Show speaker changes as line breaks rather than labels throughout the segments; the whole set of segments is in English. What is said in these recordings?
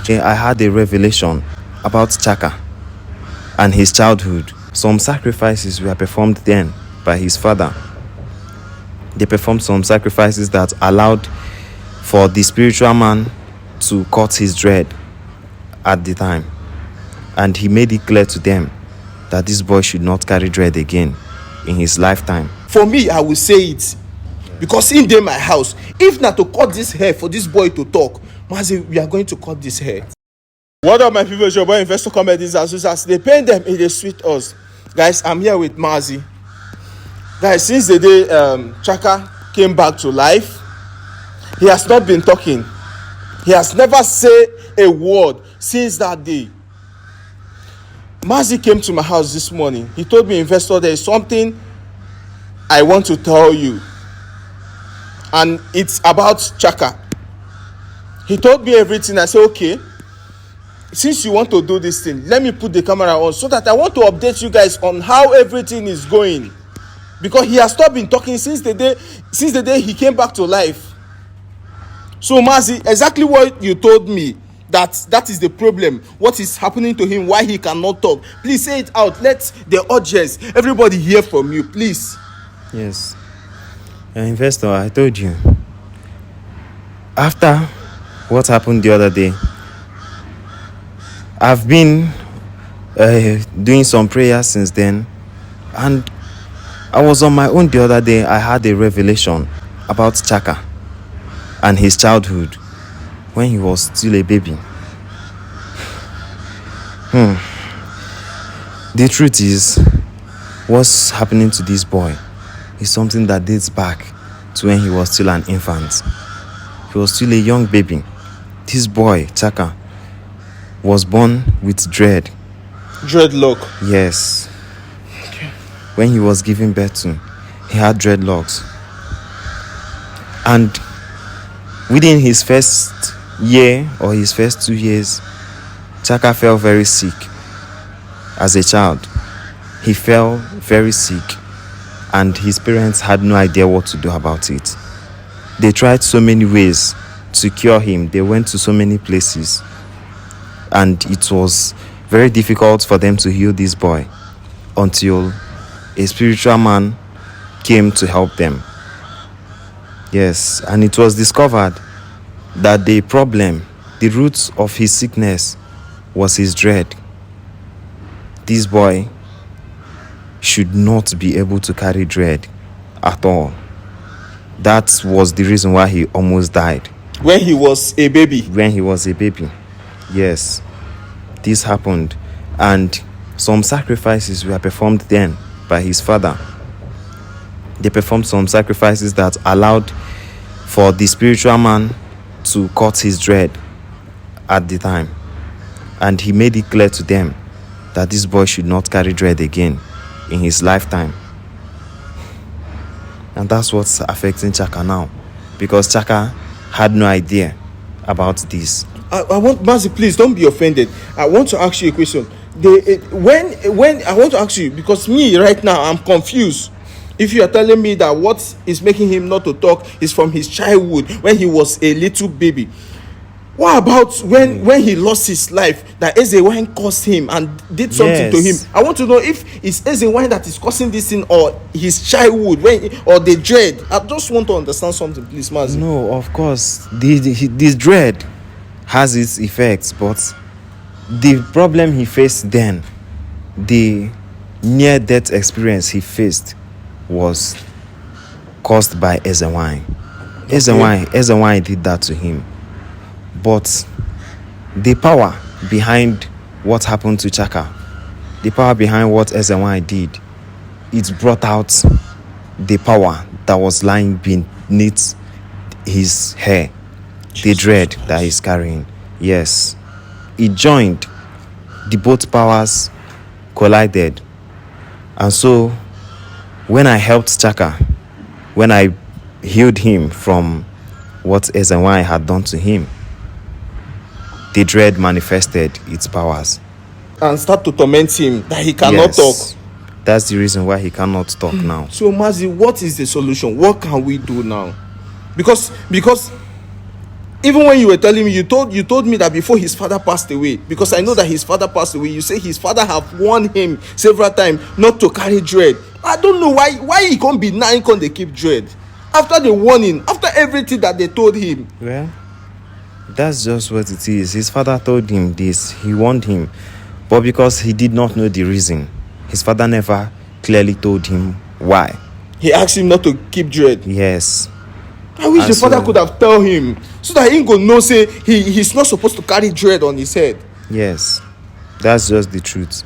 I had a revelation about Chaka and his childhood. Some sacrifices were performed then by his father. They performed some sacrifices that allowed for the spiritual man to cut his dread at the time. And he made it clear to them that this boy should not carry dread again in his lifetime.
For me, I will say it because in dey my house, if not to cut this hair for this boy to talk, Mazi, we are going to cut this hair. What up, my people? It's your boy Investor Comedies as they paint them in the sweet us. Guys, I'm here with Mazi. Guys, since the day Chaka came back to life, he has not been talking. He has never said a word since that day. Mazi came to my house this morning. He told me, Investor, there is something I want to tell you. And it's about Chaka. He told me everything. I said, okay, since you want to do this thing, let me put the camera on so that I want to update you guys on how everything is going. Because he has not been talking since the day he came back to life. So Mazi, exactly what you told me, that is the problem. What is happening to him, why he cannot talk. Please say it out. Let the audience, everybody hear from you, please.
Yes. Investor, I told you. After what happened the other day, I've been doing some prayers since then, and I was on my own the other day. I had a revelation about Chaka and his childhood when he was still a baby. The truth is, what's happening to this boy is something that dates back to when he was still an infant. He was still a young baby. This boy, Chaka, was born with
Dreadlock.
Yes. Okay. When he was giving birth to, he had dreadlocks. And within his first year or his first 2 years, Chaka fell very sick. As a child, he fell very sick, and his parents had no idea what to do about it. They tried so many ways to cure him. They went to so many places, and it was very difficult for them to heal this boy until a spiritual man came to help them. Yes, and it was discovered that the problem, the root of his sickness, was his dread. This boy should not be able to carry dread at all. That was the reason why he almost died.
When he was a baby?
When he was a baby, yes. This happened, and some sacrifices were performed then by his father. They performed some sacrifices that allowed for the spiritual man to cut his dread at the time. And he made it clear to them that this boy should not carry dread again in his lifetime. And that's what's affecting Chaka now, because Chaka had no idea about this.
I want, Mazi, please don't be offended. I want to ask you a question. When I want to ask you, because me right now I'm confused. If you are telling me that what is making him not to talk is from his childhood when he was a little baby, what about when he lost his life, that Ezenwanyi caused him and did something to him? I want to know if it's Ezenwanyi that is causing this thing or his childhood or the dread. I just want to understand something, please, Mazi.
No, of course, this dread has its effects, but the problem he faced then, the near-death experience he faced, was caused by Ezenwanyi. Okay. Ezenwanyi did that to him. But the power behind what happened to Chaka, the power behind what Ezenwanyi did, it brought out the power that was lying beneath his hair, the dread that he's carrying. Yes, it joined. The both powers collided. And so, when I helped Chaka, when I healed him from what Ezenwanyi had done to him, the dread manifested its powers
and start to torment him that he cannot talk.
That's the reason why he cannot talk now.
So Mazi, what is the solution? What can we do now? Because Even when you were telling me, you told me that before his father passed away, because I know that his father passed away, you say his father have warned him several times not to carry dread. I don't know why he can't be now, he can't they keep dread after the warning, after everything that they told him.
Well, that's just what it is. His father told him this, he warned him, but because he did not know the reason, his father never clearly told him why.
He asked him not to keep dread.
Yes.
I wish the father could have told him, so that he go know say he's not supposed to carry dread on his head.
Yes, that's just the truth.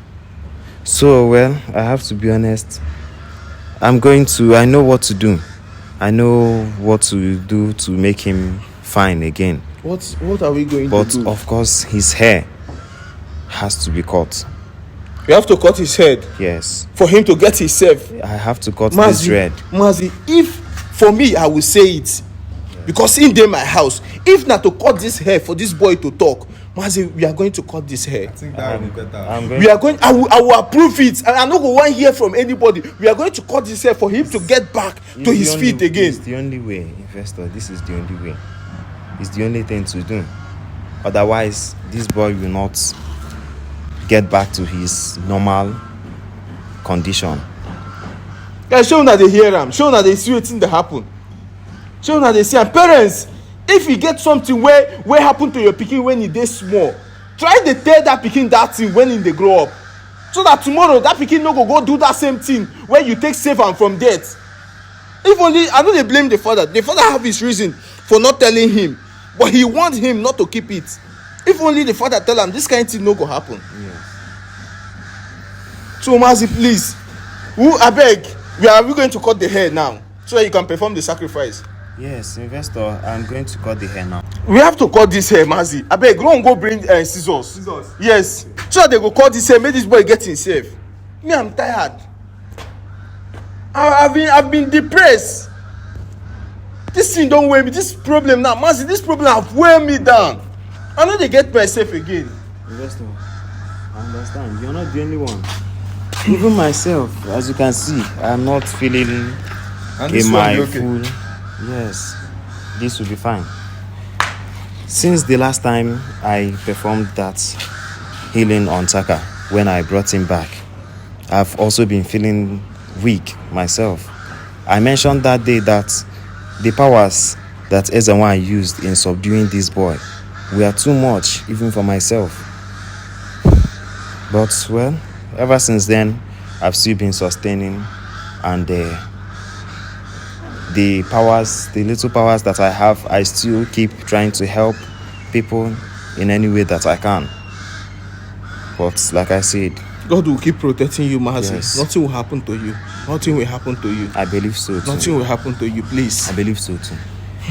So, well, I have to be honest. I know what to do. I know what to do to make him fine again.
What are we going to do?
But of course, his hair has to be cut.
You have to cut his head.
Yes.
For him to get himself.
I have to cut this dread.
Mazi, if for me, I will say it. Because in day my house, if not to cut this hair for this boy to talk, Mazi, we are going to cut this hair.
I think that will be better.
I will approve it, and I no go want hear from anybody. We are going to cut this hair for him to get back to his feet again.
It's the only way, investor. This is the only way. It's the only thing to do. Otherwise, this boy will not get back to his normal condition.
Yeah, show una they hear am, show una they see wetin dey happen, show una they see am. Parents, if you get something wey happen to your pikin when e dey small, try dey tell that pikin that thing when e dey grow up, so that tomorrow that pikin no go do that same thing wey you take save am from death. If only, I no dey blame the father have his reason for not telling him, but he want him not to keep it. If only the father tell am, this kind of thing no go happen.
Yes.
So Mazi, please, abeg, are we going to cut the hair now so that you can perform the sacrifice?
Yes, investor, I'm going to cut the hair now.
We have to cut this hair, Mazi. Abeg, go bring scissors.
Scissors?
Yes, so that they go cut this hair, make this boy get himself. Me, I'm tired. I've been depressed. This thing don't weigh me. This problem now, Mazi, this problem have weighed me down. I know they get myself again.
Investor, I understand. You're not the only one. Even myself, as you can see, I'm not feeling in my full. Yes, this will be fine. Since the last time I performed that healing on Chaka, when I brought him back, I've also been feeling weak myself. I mentioned that day that the powers that Ezenwanyi used in subduing this boy were too much even for myself. But well, ever since then, I've still been sustaining, and the little powers that I have, I still keep trying to help people in any way that I can. But like I said,
God will keep protecting you, Mazi.
Yes.
Nothing will happen to you. Nothing will happen to you.
I believe so too.
Nothing will happen to you, please.
I believe so too.